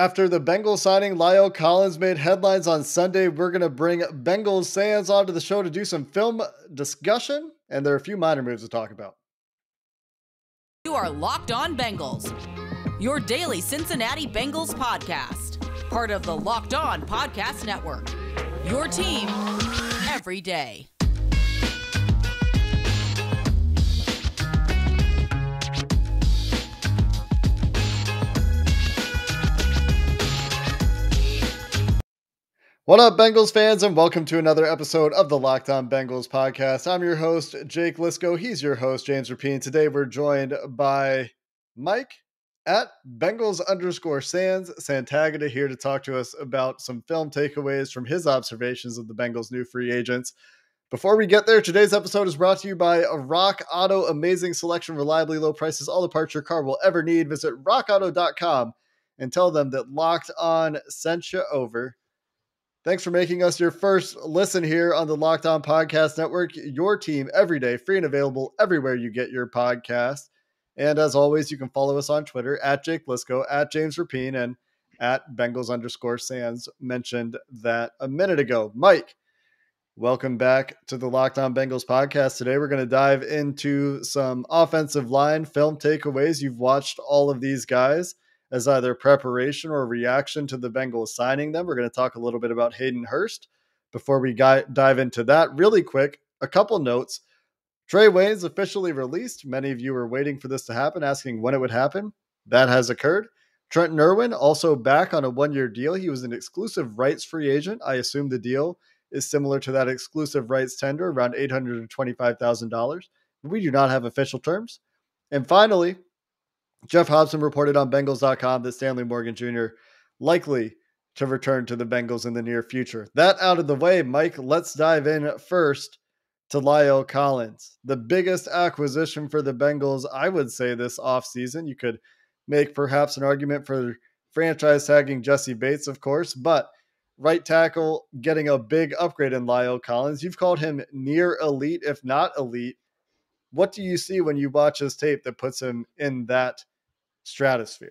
After the Bengals signing, Lyle Collins made headlines on Sunday. We're going to bring Bengals fans onto the show to do some film discussion, and there are a few minor moves to talk about. You are Locked On Bengals, your daily Cincinnati Bengals podcast, part of the Locked On Podcast Network, your team every day. What up, Bengals fans, and welcome to another episode of the Locked On Bengals podcast. I'm your host, Jake Liscow. He's your host, James Rapien. Today, we're joined by Mike at Bengals_Sands, Santagata, here to talk to us about some film takeaways from his observations of the Bengals' new free agents. Before we get there, today's episode is brought to you by Rock Auto. Amazing selection, reliably low prices, all the parts your car will ever need. Visit rockauto.com and tell them that Locked On sent you over. Thanks for making us your first listen here on the Locked On Podcast Network, your team every day, free and available everywhere you get your podcast. And as always, you can follow us on Twitter at Jake Liscow, at James Rapien, and at Bengals_Sands. Mentioned that a minute ago. Mike, welcome back to the Locked On Bengals podcast. Today, we're going to dive into some offensive line film takeaways. You've watched all of these guys as either preparation or reaction to the Bengals signing them. We're going to talk a little bit about Hayden Hurst. Before we dive into that, really quick, a couple notes. Trey Waynes officially released. Many of you were waiting for this to happen, asking when it would happen. That has occurred. Trenton Irwin also back on a one-year deal. He was an exclusive rights free agent. I assume the deal is similar to that exclusive rights tender, around $825,000. We do not have official terms. And finally, Jeff Hobson reported on Bengals.com that Stanley Morgan Jr. likely to return to the Bengals in the near future. That out of the way, Mike, let's dive in first to Lyle Collins. The biggest acquisition for the Bengals, I would say, this offseason. You could make perhaps an argument for franchise tagging Jesse Bates, of course, but right tackle getting a big upgrade in Lyle Collins. You've called him near elite, if not elite. What do you see when you watch his tape that puts him in that stratosphere?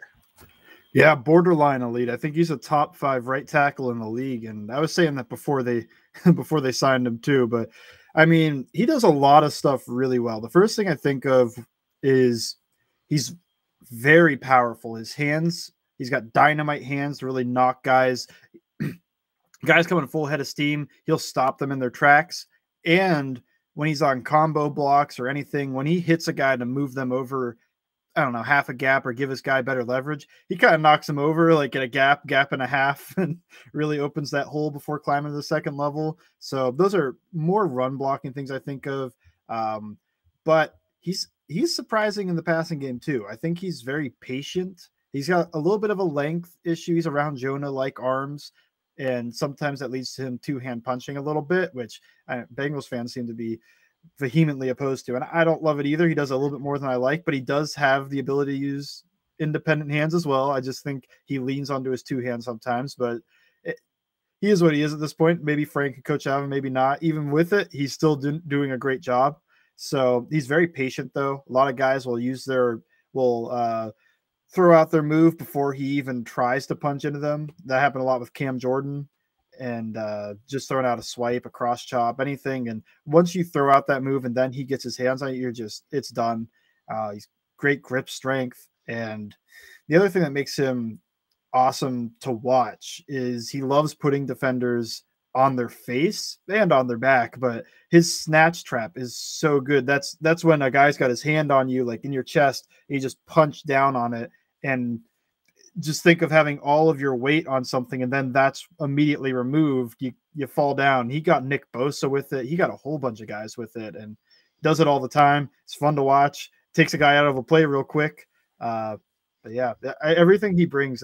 Yeah, borderline elite. I think he's a top 5 right tackle in the league, and I was saying that before they signed him too. But I mean, he does a lot of stuff really well. The first thing I think of is he's very powerful. His hands, he's got dynamite hands to really knock guys coming full head of steam. He'll stop them in their tracks. And when he's on combo blocks or anything, when he hits a guy to move them over, I don't know, half a gap or give his guy better leverage, he kind of knocks him over like at a gap and a half, and really opens that hole before climbing to the second level. So those are more run blocking things I think of. But he's surprising in the passing game too. I think he's very patient. He's got a little bit of a length issue. He's around Jonah-like arms, and sometimes that leads to him two-hand punching a little bit, which Bengals fans seem to be vehemently opposed to. And I don't love it either. He does a little bit more than I like, but he does have the ability to use independent hands as well. I just think he leans onto his two hands sometimes, but he is what he is at this point. Maybe Frank could coach out of him, maybe not. Even with it, he's still doing a great job. So he's very patient, though. A lot of guys will throw out their move before he even tries to punch into them. That happened a lot with Cam Jordan, and just throwing out a swipe, a cross chop, anything. And once you throw out that move and then he gets his hands on it, it's done. He's great grip strength. And the other thing that makes him awesome to watch is he loves putting defenders on their face and on their back, but his snatch trap is so good. That's when a guy's got his hand on you, like in your chest, and you just punch down on it, and just think of having all of your weight on something and then that's immediately removed. You fall down. He got Nick Bosa with it. He got a whole bunch of guys with it and does it all the time. It's fun to watch. Takes a guy out of a play real quick. But yeah, everything he brings,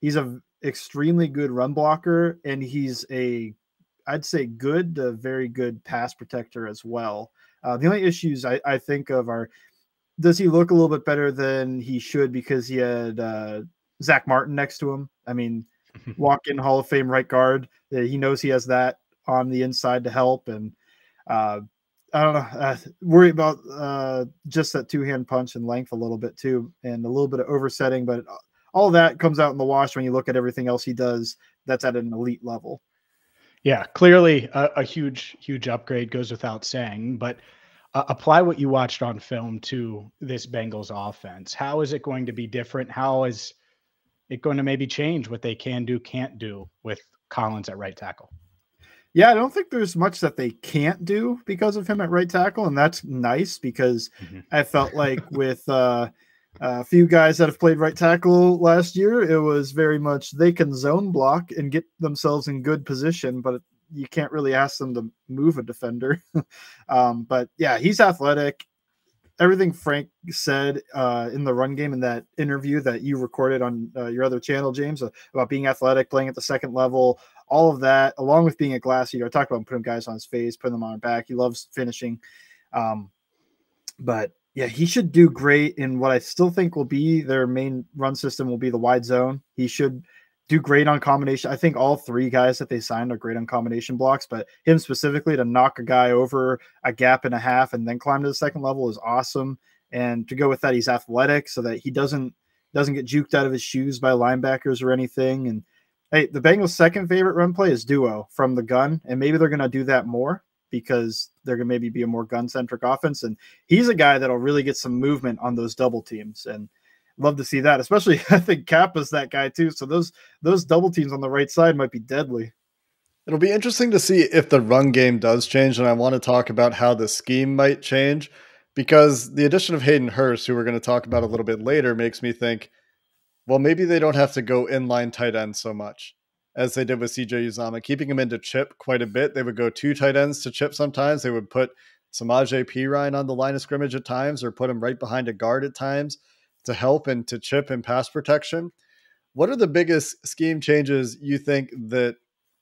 he's a extremely good run blocker, and he's I'd say good to very good pass protector as well. The only issues I think of are, does he look a little bit better than he should because he had Zach Martin next to him? I mean, walk-in Hall of Fame right guard. He knows he has that on the inside to help. And I don't know, worry about just that two-hand punch and length a little bit too, and a little bit of oversetting. But all that comes out in the wash when you look at everything else he does that's at an elite level. Yeah, clearly a huge, huge upgrade goes without saying, but apply what you watched on film to this Bengals offense. How is it going to be different? How is it going to maybe change what they can do, can't do with Collins at right tackle? Yeah, I don't think there's much that they can't do because of him at right tackle, and that's nice because I felt like with a few guys that have played right tackle last year, it was very much they can zone block and get themselves in good position, but you can't really ask them to move a defender. But yeah, he's athletic. Everything Frank said in the run game in that interview that you recorded on your other channel, James, about being athletic, playing at the second level, all of that, along with being a glass eater. I talked about putting guys on his face, putting them on their back. He loves finishing. But yeah, he should do great in what I still think will be their main run system will be the wide zone. He should do great on combination. I think all three guys that they signed are great on combination blocks, but him specifically to knock a guy over a gap and a half and then climb to the second level is awesome. And to go with that, he's athletic so that he doesn't get juked out of his shoes by linebackers or anything. And hey, the Bengals' second favorite run play is duo from the gun, and maybe they're going to do that more because they're going to maybe be a more gun-centric offense. And he's a guy that'll really get some movement on those double teams. And love to see that, especially I think Cappa's that guy too. So those double teams on the right side might be deadly. It'll be interesting to see if the run game does change, and I want to talk about how the scheme might change because the addition of Hayden Hurst, who we're going to talk about a little bit later, makes me think, well, maybe they don't have to go inline tight end so much as they did with CJ Uzomah, keeping him into chip quite a bit. They would go two tight ends to chip sometimes. They would put Samaje Perine on the line of scrimmage at times or put him right behind a guard at times to help and to chip and pass protection. What are the biggest scheme changes you think that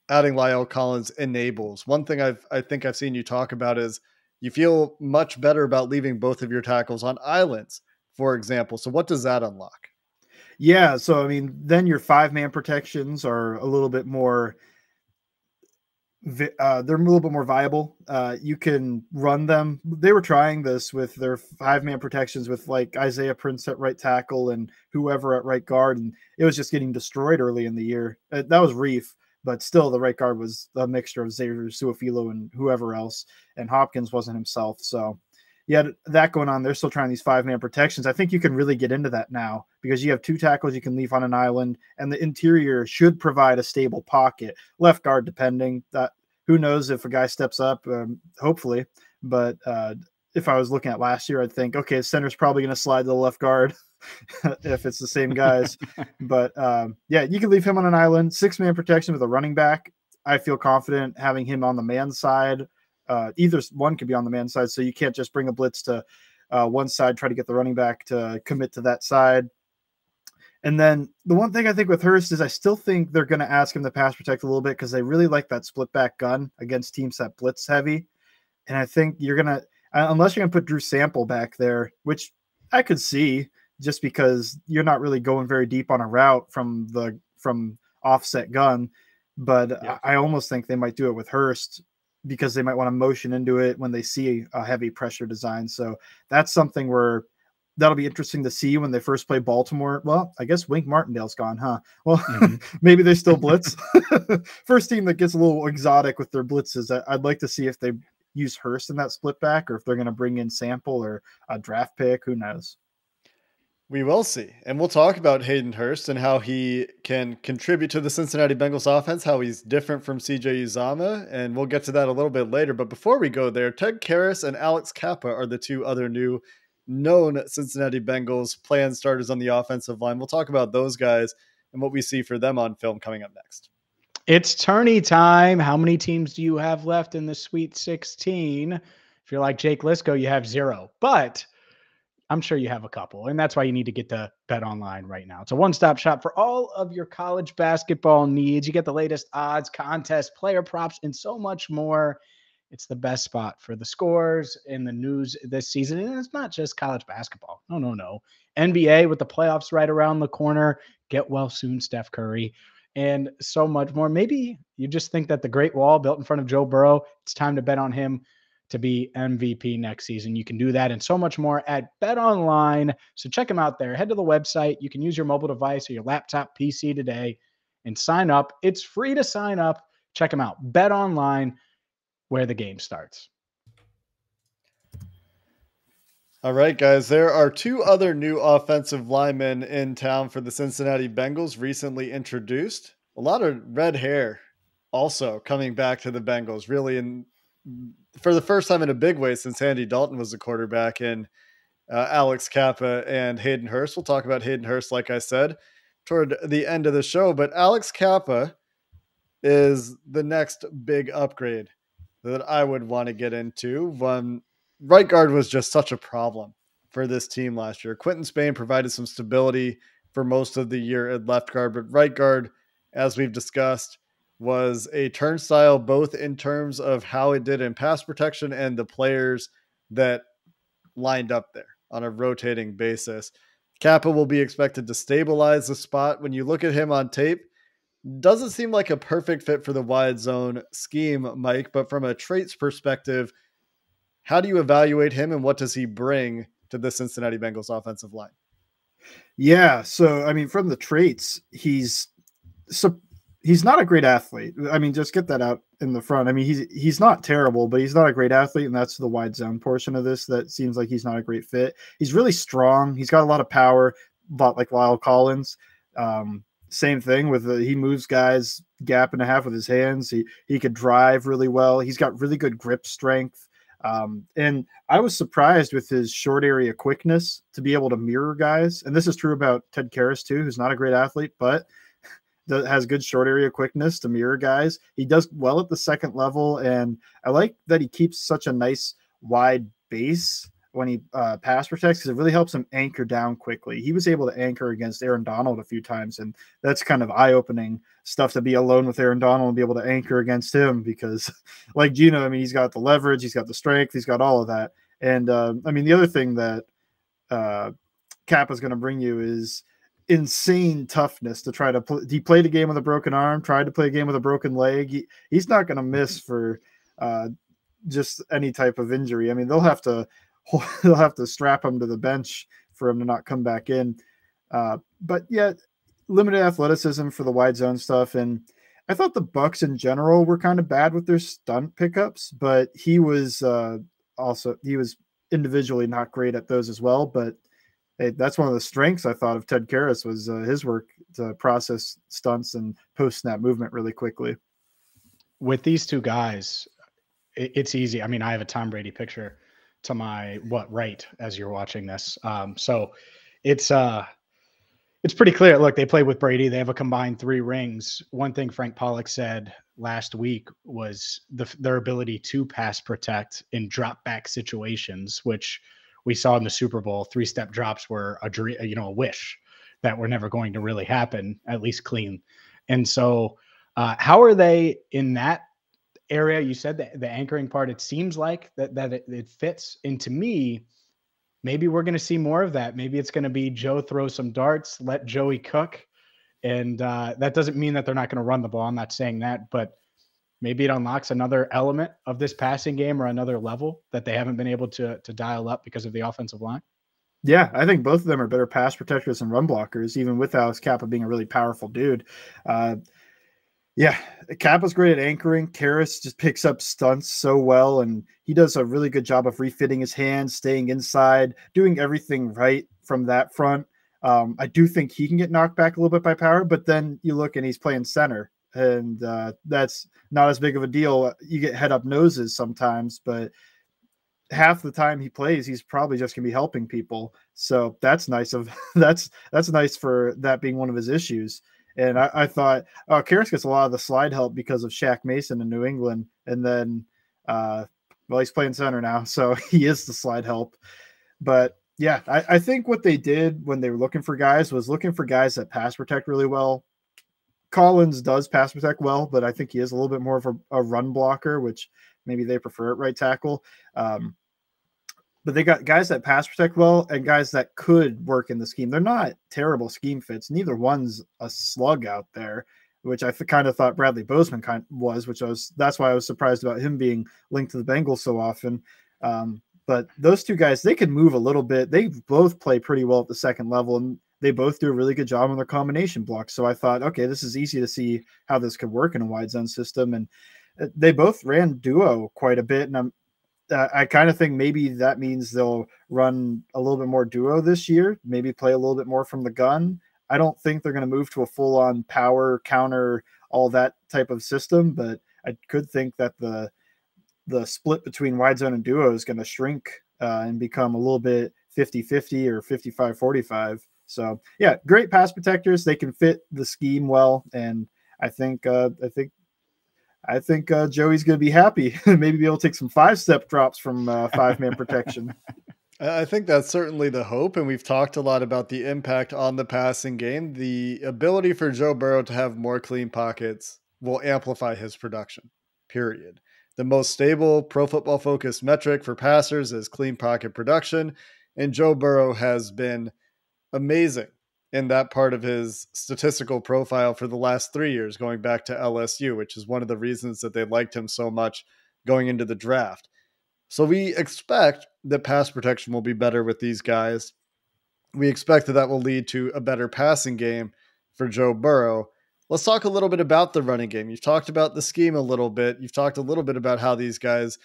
adding Lyle Collins enables? One thing I think I've seen you talk about is you feel much better about leaving both of your tackles on islands, for example. So what does that unlock? Yeah, so I mean, then your 5-man protections are a little bit more they're a little bit more viable. You can run them. They were trying this with their 5-man protections with like Isaiah Prince at right tackle and whoever at right guard, and it was just getting destroyed early in the year. That was Reef, but still the right guard was a mixture of Xavier Suafilo and whoever else, and Hopkins wasn't himself. So you had that going on. They're still trying these 5-man protections. I think you can really get into that now because you have 2 tackles you can leave on an island, and the interior should provide a stable pocket. Left guard, depending. Who knows if a guy steps up, hopefully. But if I was looking at last year, I'd think, okay, center's probably going to slide to the left guard if it's the same guys. But yeah, you can leave him on an island. 6-man protection with a running back. I feel confident having him on the man side. Either one could be on the man side, so you can't just bring a blitz to one side, try to get the running back to commit to that side. And then the one thing I think with Hurst is I still think they're going to ask him to pass protect a little bit because they really like that split back gun against teams that blitz heavy. And I think you're going to, unless you're going to put Drew Sample back there, which I could see just because you're not really going very deep on a route from offset gun. But yeah. I almost think they might do it with Hurst because they might want to motion into it when they see a heavy pressure design. So that's something where that'll be interesting to see when they first play Baltimore. Well, I guess Wink Martindale's gone, huh? Well, maybe they still blitz. First team that gets a little exotic with their blitzes. I'd like to see if they use Hurst in that split back or if they're going to bring in Sample or a draft pick. Who knows? We will see. And we'll talk about Hayden Hurst and how he can contribute to the Cincinnati Bengals offense, how he's different from CJ Uzomah. And we'll get to that a little bit later. But before we go there, Ted Karras and Alex Cappa are the 2 other new known Cincinnati Bengals play-in starters on the offensive line. We'll talk about those guys and what we see for them on film coming up next. It's tourney time. How many teams do you have left in the Sweet 16? If you're like Jake Liscow, you have 0, but I'm sure you have a couple, and that's why you need to get to BetOnline right now. It's a one-stop shop for all of your college basketball needs. You get the latest odds, contests, player props, and so much more. It's the best spot for the scores and the news this season. And it's not just college basketball. No. NBA with the playoffs right around the corner. Get well soon, Steph Curry. And so much more. Maybe you just think that the Great Wall built in front of Joe Burrow, it's time to bet on him to be MVP next season. You can do that and so much more at BetOnline. So check them out there. Head to the website. You can use your mobile device or your laptop, PC today and sign up. It's free to sign up. Check them out. BetOnline, where the game starts. All right, guys, there are two other new offensive linemen in town for the Cincinnati Bengals recently introduced. A lot of red hair also coming back to the Bengals, really for the first time in a big way since Andy Dalton was the quarterback, in Alex Cappa and Hayden Hurst. We'll talk about Hayden Hurst, like I said, toward the end of the show, but Alex Cappa is the next big upgrade that I would want to get into. Right guard was just such a problem for this team last year. Quentin Spain provided some stability for most of the year at left guard, but right guard, as we've discussed, was a turnstile, both in terms of how it did in pass protection and the players that lined up there on a rotating basis. Cappa will be expected to stabilize the spot. When you look at him on tape, doesn't seem like a perfect fit for the wide zone scheme, Mike, but from a traits perspective, how do you evaluate him and what does he bring to the Cincinnati Bengals offensive line? Yeah. So, I mean, from the traits, he's not a great athlete. I mean, just get that out in the front. I mean, he's not terrible, but he's not a great athlete. And that's the wide zone portion of this that seems like he's not a great fit. He's really strong. He's got a lot of power, a lot like Lyle Collins. Same thing with he moves guys gap and a half with his hands. He could drive really well. He's got really good grip strength. And I was surprised with his short area quickness to be able to mirror guys. And this is true about Ted Karras too, who's not a great athlete, but has good short area quickness to mirror guys. He does well at the second level. And I like that he keeps such a nice wide base when he pass protects, because it really helps him anchor down quickly. He was able to anchor against Aaron Donald a few times, and that's kind of eye-opening stuff to be alone with Aaron Donald and be able to anchor against him, because like Gino, I mean, he's got the leverage, he's got the strength, he's got all of that. And I mean, the other thing that Kappa's going to bring you is insane toughness to try to play. He played a game with a broken arm, tried to play a game with a broken leg. He's not going to miss for just any type of injury. I mean, they'll have to strap him to the bench for him to not come back in. But yeah, limited athleticism for the wide zone stuff. And I thought the Bucs in general were kind of bad with their stunt pickups, but he was individually not great at those as well. But hey, that's one of the strengths I thought of Ted Karras was his work to process stunts and post snap movement really quickly. With these two guys, it's easy. I mean, I have a Tom Brady picture to my right as you're watching this. So it's pretty clear. Look, they play with Brady. They have a combined 3 rings. One thing Frank Pollock said last week was their ability to pass protect in drop back situations, which we saw in the Super Bowl. 3-step drops were a wish that were never going to really happen, at least clean. And so how are they in that area? You said that the anchoring part, it seems like that it fits. And to me, maybe we're going to see more of that. Maybe it's going to be Joe throw some darts, let Joey cook. And that doesn't mean that they're not going to run the ball. I'm not saying that, but maybe it unlocks another element of this passing game or another level that they haven't been able to dial up because of the offensive line. Yeah, I think both of them are better pass protectors and run blockers, even with Alex Cappa being a really powerful dude. Yeah, Kappa's great at anchoring. Karras just picks up stunts so well, and he does a really good job of refitting his hands, staying inside, doing everything right from that front. I do think he can get knocked back a little bit by power, but then you look and he's playing center, and that's not as big of a deal. You get head up noses sometimes, but half the time he plays, he's probably just going to be helping people. So that's nice. That's nice for that being one of his issues. And I thought, Karras gets a lot of the slide help because of Shaq Mason in New England. And then, he's playing center now, so he is the slide help. But yeah, I think what they did when they were looking for guys that pass protect really well. Collins does pass protect well, but I think he is a little bit more of a run blocker, which maybe they prefer at right tackle. But they got guys that pass protect well and guys that could work in the scheme. They're not terrible scheme fits. Neither one's a slug out there. which I kind of thought Bradley Bozeman was, that's why I was surprised about him being linked to the Bengals so often. But those two guys, they can move a little bit. They both play pretty well at the second level, and they both do a really good job on their combination blocks. So I thought, okay, this is easy to see how this could work in a wide zone system. And they both ran duo quite a bit. And I kind of think maybe that means they'll run a little bit more duo this year, maybe play a little bit more from the gun. I don't think they're going to move to a full-on power counter, all that type of system, but I could think that the split between wide zone and duo is going to shrink and become a little bit 50-50 or 55-45. So yeah, great pass protectors. They can fit the scheme well. And I think Joey's going to be happy. Maybe be able to take some 5-step drops from 5-man protection. I think that's certainly the hope. And we've talked a lot about the impact on the passing game. The ability for Joe Burrow to have more clean pockets will amplify his production, period. The most stable Pro Football Focus metric for passers is clean pocket production. And Joe Burrow has been amazing in that part of his statistical profile for the last 3 years, going back to LSU, which is one of the reasons that they liked him so much going into the draft. So we expect that pass protection will be better with these guys. We expect that will lead to a better passing game for Joe Burrow. Let's talk a little bit about the running game. You've talked about the scheme a little bit. You've talked a little bit about how these guys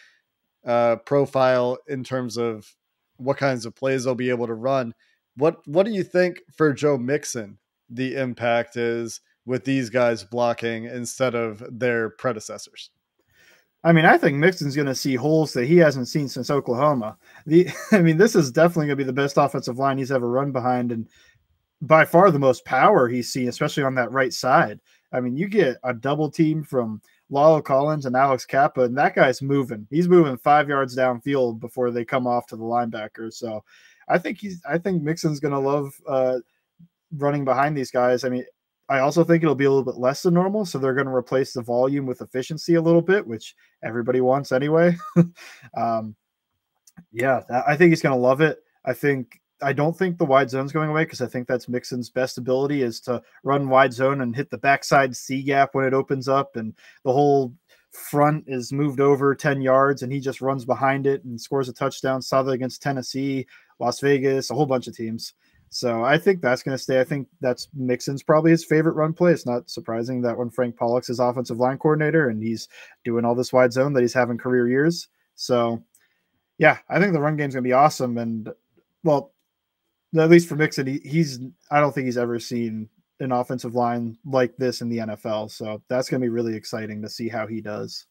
profile in terms of what kinds of plays they'll be able to run. What do you think for Joe Mixon the impact is with these guys blocking instead of their predecessors? I mean, I think Mixon's going to see holes that he hasn't seen since Oklahoma. This is definitely going to be the best offensive line he's ever run behind, and by far the most power he's seen, especially on that right side. I mean, you get a double team from Lyle Collins and Alex Cappa, and that guy's moving. He's moving 5 yards downfield before they come off to the linebacker. So I think Mixon's going to love running behind these guys. I mean, I also think it'll be a little bit less than normal, so they're going to replace the volume with efficiency a little bit, which everybody wants anyway. Yeah, I think he's going to love it. I don't think the wide zone's going away, because I think that's Mixon's best ability, is to run wide zone and hit the backside C gap when it opens up, and the whole front is moved over 10 yards and he just runs behind it and scores a touchdown. Saw that against Tennessee, Las Vegas, a whole bunch of teams. So I think that's going to stay. I think that's Mixon's probably his favorite run play. It's not surprising that when Frank Pollock's his offensive line coordinator and he's doing all this wide zone that he's having career years. So yeah, I think the run game's going to be awesome. And well, at least for Mixon, I don't think he's ever seen an offensive line like this in the NFL. So that's going to be really exciting to see how he does.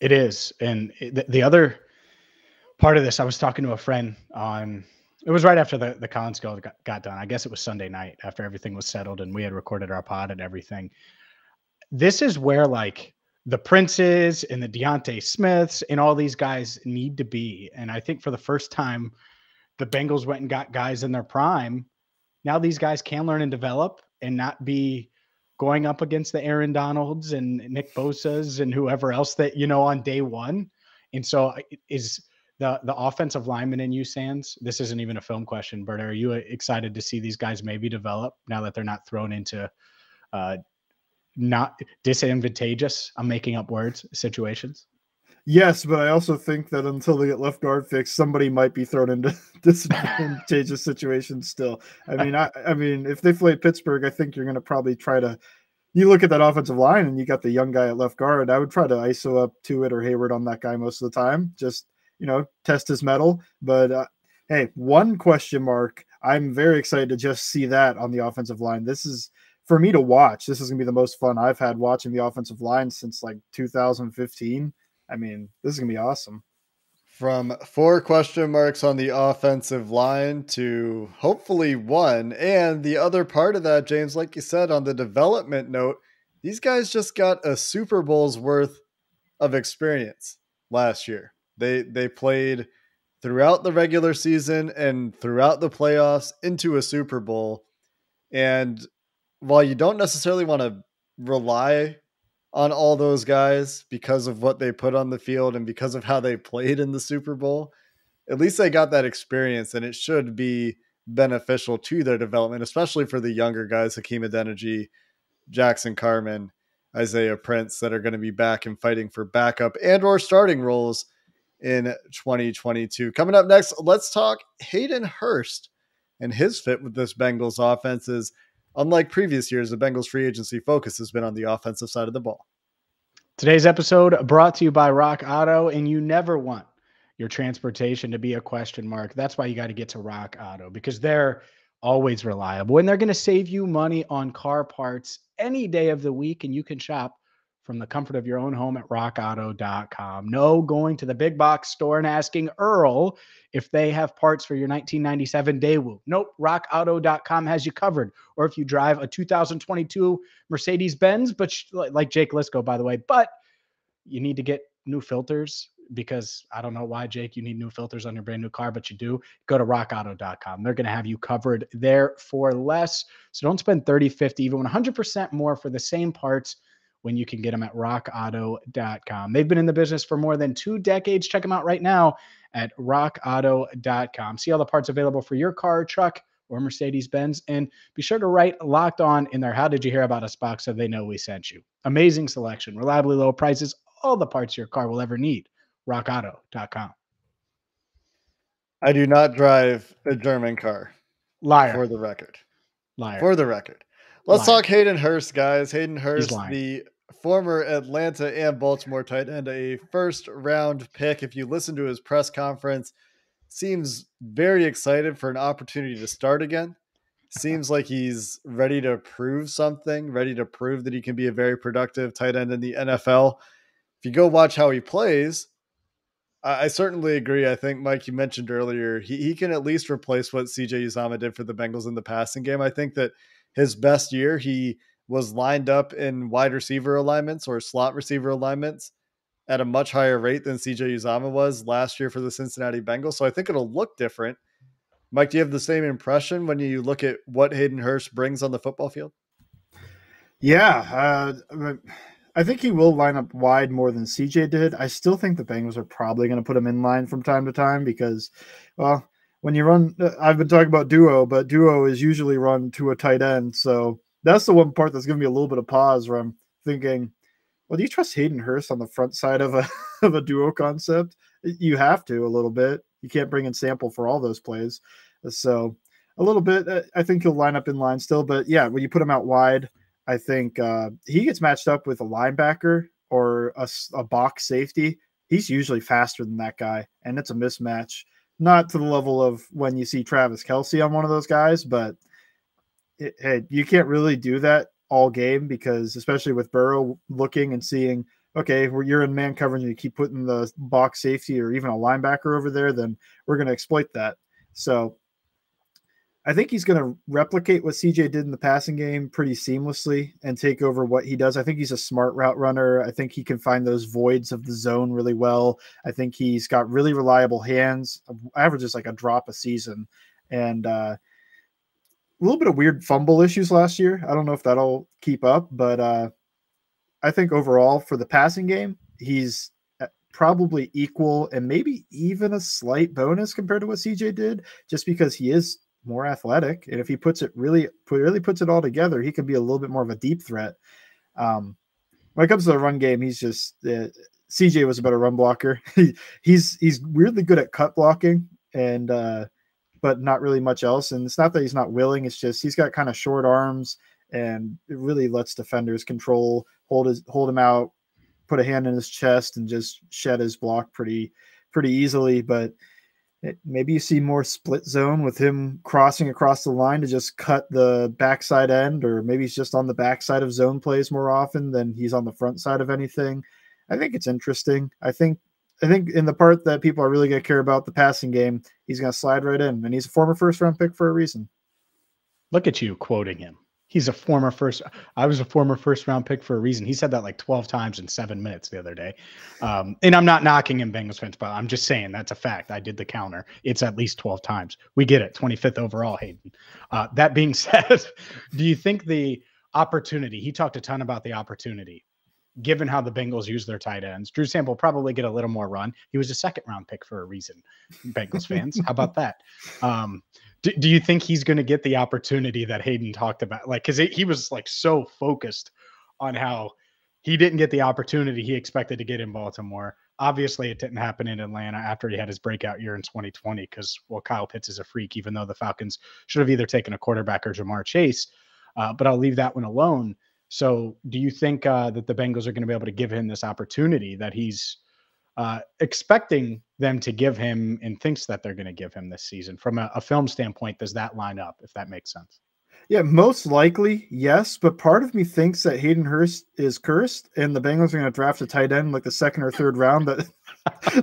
It is. And the other part of this, I was talking to a friend it was right after the Collins goal got done. I guess it was Sunday night after everything was settled and we had recorded our pod and everything. This is where like the Princes and the Deontay Smiths and all these guys need to be. And I think for the first time, the Bengals went and got guys in their prime. Now these guys can learn and develop and not be going up against the Aaron Donalds and Nick Bosa's and whoever else that, on day one. And so is the offensive lineman in you, Sands? This isn't even a film question, but are you excited to see these guys maybe develop now that they're not thrown into not disadvantageous, I'm making up words, situations? Yes, but I also think that until they get left guard fixed, somebody might be thrown into disadvantageous situations still. I mean, if they play Pittsburgh, I think you're going to probably try to. You look at that offensive line, and you got the young guy at left guard. I would try to ISO up Tuitt or Hayward on that guy most of the time. Just test his mettle. But hey, one question mark. I'm very excited to just see that on the offensive line. This is for me to watch. This is going to be the most fun I've had watching the offensive line since like 2015. I mean, this is going to be awesome. From 4 question marks on the offensive line to hopefully 1. And the other part of that, James, like you said, on the development note, these guys just got a Super Bowl's worth of experience last year. They played throughout the regular season and throughout the playoffs into a Super Bowl. And while you don't necessarily want to rely on all those guys because of what they put on the field and because of how they played in the Super Bowl, at least they got that experience, and it should be beneficial to their development, especially for the younger guys, Hakeem Adeniji, Jackson Carman, Isaiah Prince that are going to be back and fighting for backup and or starting roles in 2022. Coming up next, let's talk Hayden Hurst and his fit with this Bengals offense. Is unlike previous years, the Bengals free agency focus has been on the offensive side of the ball. Today's episode brought to you by Rock Auto, and you never want your transportation to be a question mark. That's why you got to get to Rock Auto, because they're always reliable and they're going to save you money on car parts any day of the week. And you can shop from the comfort of your own home at rockauto.com. No going to the big box store and asking Earl if they have parts for your 1997 Daewoo. Nope, rockauto.com has you covered. Or if you drive a 2022 Mercedes-Benz, but like Jake Liscow, by the way, but you need to get new filters, because I don't know why, Jake, you need new filters on your brand new car, but you do. Go to rockauto.com. They're going to have you covered there for less. So don't spend 30, 50, even 100% more for the same parts when you can get them at rockauto.com. They've been in the business for more than 2 decades. Check them out right now at rockauto.com. See all the parts available for your car, truck, or Mercedes-Benz. And be sure to write Locked On in their How Did You Hear About Us box so they know we sent you. Amazing selection, reliably low prices, all the parts your car will ever need. rockauto.com. I do not drive a German car. Liar. For the record. Liar. For the record. Let's Liar. talk Hayden Hurst, guys. Hayden Hurst, lying. the former Atlanta and Baltimore tight end, a first-round pick. If you listen to his press conference, seems very excited for an opportunity to start again. Seems like he's ready to prove something, ready to prove that he can be a very productive tight end in the NFL. If you go watch how he plays, I certainly agree. I think, Mike, you mentioned earlier, he can at least replace what CJ Uzomah did for the Bengals in the passing game. I think that his best year, he was lined up in wide receiver alignments or slot receiver alignments at a much higher rate than CJ Uzomah was last year for the Cincinnati Bengals. So I think it'll look different. Mike, do you have the same impression when you look at what Hayden Hurst brings on the football field? Yeah, I think he will line up wide more than CJ did. I still think the Bengals are probably going to put him in line from time to time because, well, when you run, I've been talking about duo, but duo is usually run to a tight end. So that's the one part that's giving me a little bit of pause where I'm thinking, well, do you trust Hayden Hurst on the front side of a duo concept? You have to a little bit. You can't bring in Sample for all those plays. So a little bit, I think he'll line up in line still. But yeah, when you put him out wide, I think he gets matched up with a linebacker or a box safety. He's usually faster than that guy, and it's a mismatch. Not to the level of when you see Travis Kelce on one of those guys, but hey, you can't really do that all game because, especially with Burrow looking and seeing, okay, you're in man coverage and you keep putting the box safety or even a linebacker over there, then we're going to exploit that. So I think he's going to replicate what CJ did in the passing game pretty seamlessly and take over what he does. I think he's a smart route runner. I think he can find those voids of the zone really well. I think he's got really reliable hands, averages like a drop a season, and a little bit of weird fumble issues last year. I don't know if that'll keep up, but I think overall for the passing game, he's probably equal and maybe even a slight bonus compared to what CJ did, just because he is more athletic, and if he puts it really puts it all together, he can be a little bit more of a deep threat. When it comes to the run game, he's just CJ was a better run blocker. He's weirdly good at cut blocking, and but not really much else. And it's not that he's not willing; it's just he's got kind of short arms, and it really lets defenders hold him out, put a hand in his chest, and just shed his block pretty easily. But maybe you see more split zone with him crossing across the line to just cut the backside end, or maybe he's just on the backside of zone plays more often than he's on the front side of anything. I think it's interesting. I think in the part that people are really going to care about, the passing game, he's going to slide right in, and he's a former first-round pick for a reason. Look at you quoting him. I was a former first-round pick for a reason. He said that like 12 times in 7 minutes the other day. And I'm not knocking him, Bengals fans, but I'm just saying that's a fact. I did the counter. It's at least 12 times. We get it. 25th overall, Hayden. That being said, do you think the opportunity, he talked a ton about the opportunity. given how the Bengals use their tight ends. Drew Sample will probably get a little more run. He was a second-round pick for a reason, Bengals fans. How about that? Do you think he's going to get the opportunity that Hayden talked about? Like, because he was like so focused on how he didn't get the opportunity he expected to get in Baltimore. Obviously, it didn't happen in Atlanta after he had his breakout year in 2020 because, well, Kyle Pitts is a freak, even though the Falcons should have either taken a quarterback or Jamar Chase. But I'll leave that one alone. So do you think that the Bengals are going to be able to give him this opportunity that he's expecting them to give him and thinks that they're going to give him this season? From a film standpoint, does that line up, if that makes sense? Yeah, most likely, yes. But part of me thinks that Hayden Hurst is cursed and the Bengals are going to draft a tight end like the second or third round that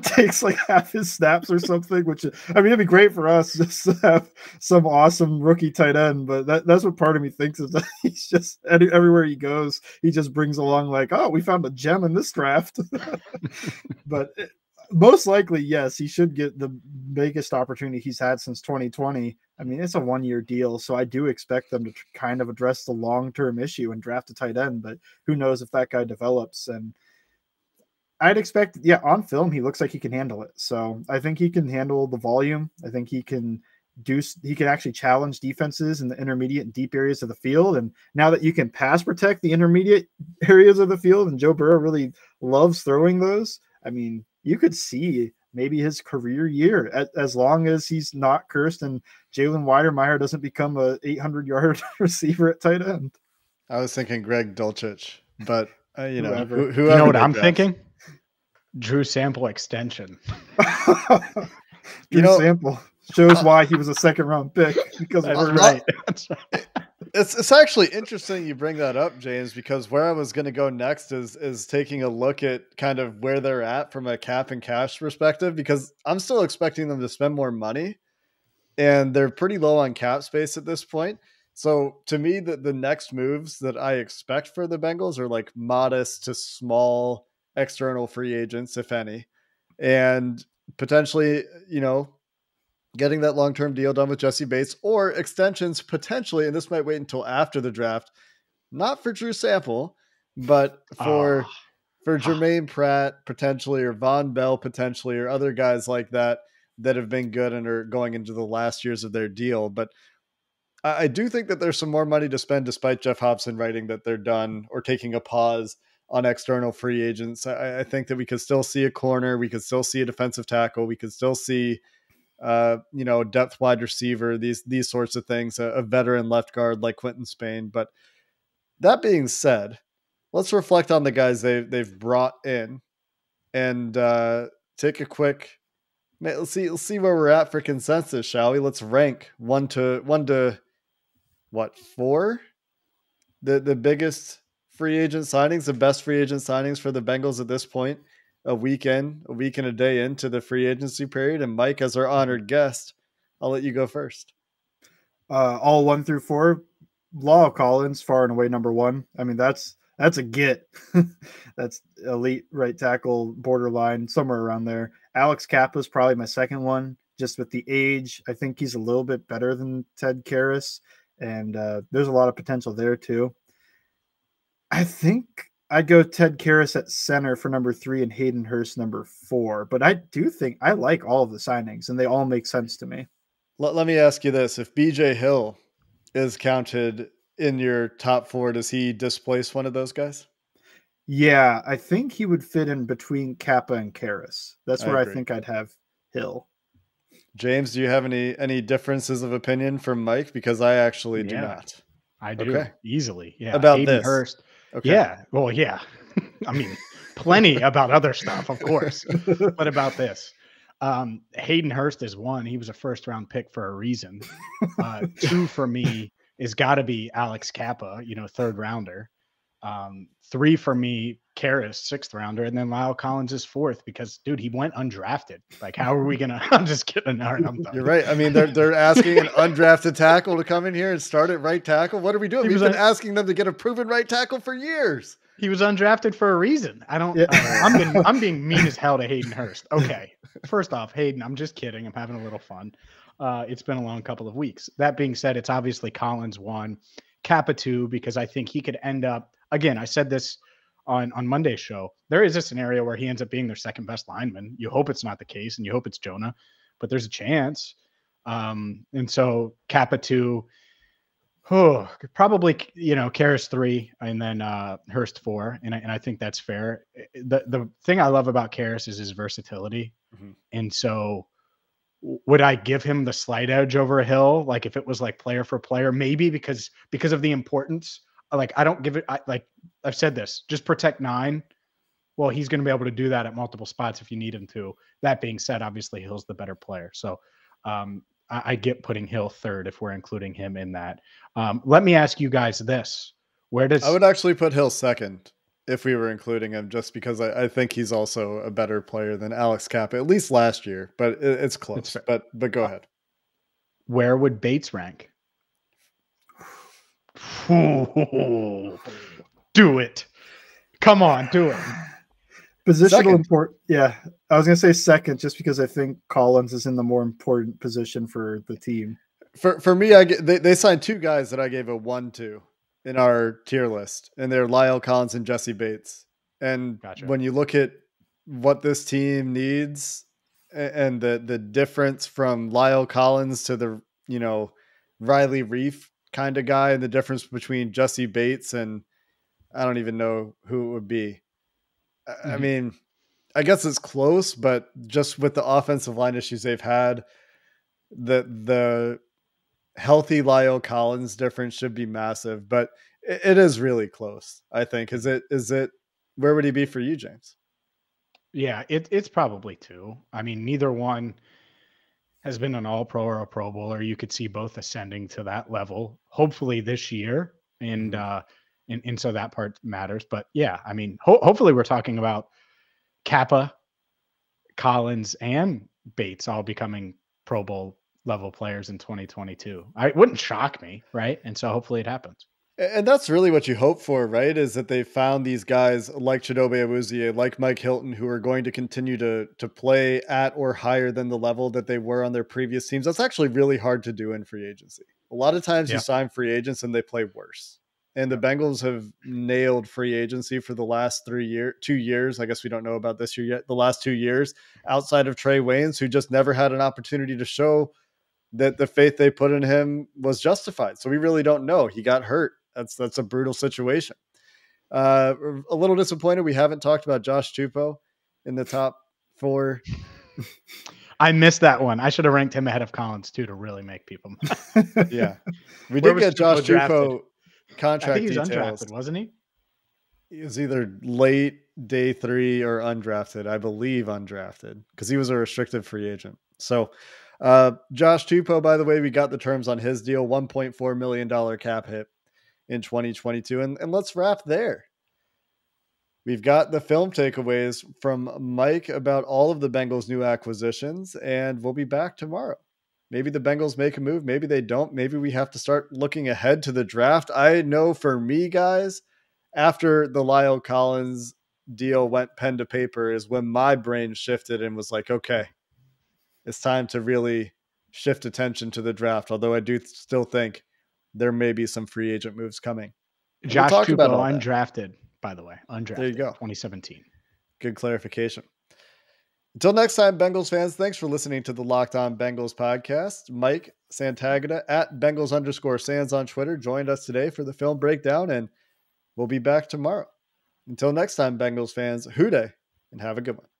takes like half his snaps or something, which, I mean, it'd be great for us just to have some awesome rookie tight end. But that's what part of me thinks, is that he's just everywhere he goes, he just brings along like, oh, we found a gem in this draft. But most likely, yes, he should get the biggest opportunity he's had since 2020. I mean, it's a 1-year deal, so I do expect them to kind of address the long-term issue and draft a tight end, but who knows if that guy develops. And I'd expect, yeah, on film, he looks like he can handle it. So I think he can handle the volume. I think he can actually challenge defenses in the intermediate and deep areas of the field. And now that you can pass protect the intermediate areas of the field, and Joe Burrow really loves throwing those, I mean, you could see maybe his career year, as long as he's not cursed and Jalen Weidermeyer doesn't become a 800-yard receiver at tight end. I was thinking Greg Dulcich, but whoever. You know what I'm thinking? Drew Sample extension. Drew Sample shows why he was a second-round pick, because that's right. It's actually interesting you bring that up, James, because where I was going to go next is taking a look at kind of where they're at from a cap and cash perspective, because I'm still expecting them to spend more money and they're pretty low on cap space at this point. So to me, the next moves that I expect for the Bengals are like modest to small external free agents, if any, and potentially, getting that long-term deal done with Jesse Bates, or extensions potentially, and this might wait until after the draft, not for Drew Sample, but for Jermaine Pratt potentially, or Von Bell potentially, or other guys like that have been good and are going into the last years of their deal. But I do think that there's some more money to spend, despite Jeff Hobson writing that they're done or taking a pause on external free agents. I think that we could still see a corner, we could still see a defensive tackle, we could still see depth wide receiver, these sorts of things, a veteran left guard like Quentin Spain. But that being said, let's reflect on the guys they've brought in and take a quick. Let's see where we're at for consensus, shall we? Let's rank one to what, 4? The biggest free agent signings, the best free agent signings for the Bengals at this point. A week and a day into the free agency period. And Mike, as our honored guest, I'll let you go first. All 1 through 4, Lyle Collins, far and away number 1. I mean, that's a get. That's elite right tackle, borderline, somewhere around there. Alex Cappa is probably my second one, just with the age. I think he's a little bit better than Ted Karras, and there's a lot of potential there too. I think I'd go Ted Karras at center for number 3 and Hayden Hurst number 4. But I do think I like all of the signings, and they all make sense to me. Let me ask you this. If BJ Hill is counted in your top 4, does he displace one of those guys? Yeah, I think he would fit in between Cappa and Karras. That's where I think I'd have Hill. James, do you have any differences of opinion from Mike? Because I actually do not. I do, easily. Yeah. About Hayden this. Hurst. Okay. Yeah. Well, yeah. I mean, plenty about other stuff, of course. What about this? Hayden Hurst is 1. He was a first-round pick for a reason. 2 for me is got to be Alex Cappa, third rounder. 3 for me, Karras, 6th rounder, and then Lyle Collins is 4th because, dude, he went undrafted. Like, how are we gonna? I'm just kidding. All right, I'm done. You're right. I mean, they're asking an undrafted tackle to come in here and start at right tackle. What are we doing? We've been asking them to get a proven right tackle for years. He was undrafted for a reason. I don't. Yeah. I'm being mean as hell to Hayden Hurst. Okay, first off, Hayden, I'm just kidding. I'm having a little fun. It's been a long couple of weeks. That being said, it's obviously Collins 1, Cappa 2, because I think he could end up. Again, I said this on Monday's show, there is a scenario where he ends up being their second best lineman. You hope it's not the case, and you hope it's Jonah, but there's a chance. And so Cappa 2, probably, Karras 3, and then Hurst 4, and I think that's fair. The thing I love about Karras is his versatility, and so would I give him the slight edge over a Hill? Like if it was like player for player, maybe because of the importance. Like I don't give it. I've said this. Just protect 9. Well, he's going to be able to do that at multiple spots if you need him to. That being said, obviously Hill's the better player. So I get putting Hill 3rd if we're including him in that. Let me ask you guys this: I would actually put Hill 2nd if we were including him, just because I think he's also a better player than Alex Cappa, at least last year. But it's close. But go ahead. Where would Bates rank? Do it. Come on, do it. Positional important. Yeah, I was going to say 2nd just because I think Collins is in the more important position for the team. For me, they signed 2 guys that I gave a 1 to in our tier list, and they're Lyle Collins and Jesse Bates. And when you look at what this team needs and the difference from Lyle Collins to the, Riley Reef kind of guy, and the difference between Jesse Bates and I don't even know who it would be. I mean, I guess it's close, but just with the offensive line issues they've had, the healthy Lyle Collins difference should be massive, but it is really close, I think. Is it, where would he be for you, James? Yeah, it's probably 2. I mean, neither one has been an All-Pro or a Pro Bowler. You could see both ascending to that level, hopefully this year. And so that part matters. But yeah, I mean, hopefully we're talking about Cappa, Collins, and Bates all becoming Pro Bowl level players in 2022. It wouldn't shock me, right? And so hopefully it happens. And that's really what you hope for, right? Is that they found these guys like Chidobe Awuzie, like Mike Hilton, who are going to continue to play at or higher than the level that they were on their previous teams. That's actually really hard to do in free agency. A lot of times you sign free agents and they play worse. And the Bengals have nailed free agency for the last 2 years. I guess we don't know about this year yet. The last 2 years, outside of Trey Waynes, who just never had an opportunity to show that the faith they put in him was justified. So we really don't know. He got hurt. That's a brutal situation. A little disappointed we haven't talked about Josh Chupo in the top 4. I missed that one. I should have ranked him ahead of Collins too to really make people. Yeah, we did get Josh Chupo contract. I think he was details. Undrafted, wasn't he? He was either late day 3 or undrafted. I believe undrafted because he was a restricted free agent. So Josh Chupo, by the way, we got the terms on his deal, $1.4 million cap hit in 2022. And let's wrap there. We've got the film takeaways from Mike about all of the Bengals' new acquisitions, and we'll be back tomorrow. Maybe the Bengals make a move. Maybe they don't. Maybe we have to start looking ahead to the draft. I know for me, guys, after the Lyle Collins deal went pen to paper is when my brain shifted and was like, okay, it's time to really shift attention to the draft. Although I do still think there may be some free agent moves coming. Josh Chupo, undrafted, by the way. Undrafted. There you go. 2017. Good clarification. Until next time, Bengals fans, thanks for listening to the Locked On Bengals podcast. Mike Santagata at Bengals_Sands on Twitter joined us today for the film breakdown, and we'll be back tomorrow. Until next time, Bengals fans, hoo-day, and have a good one.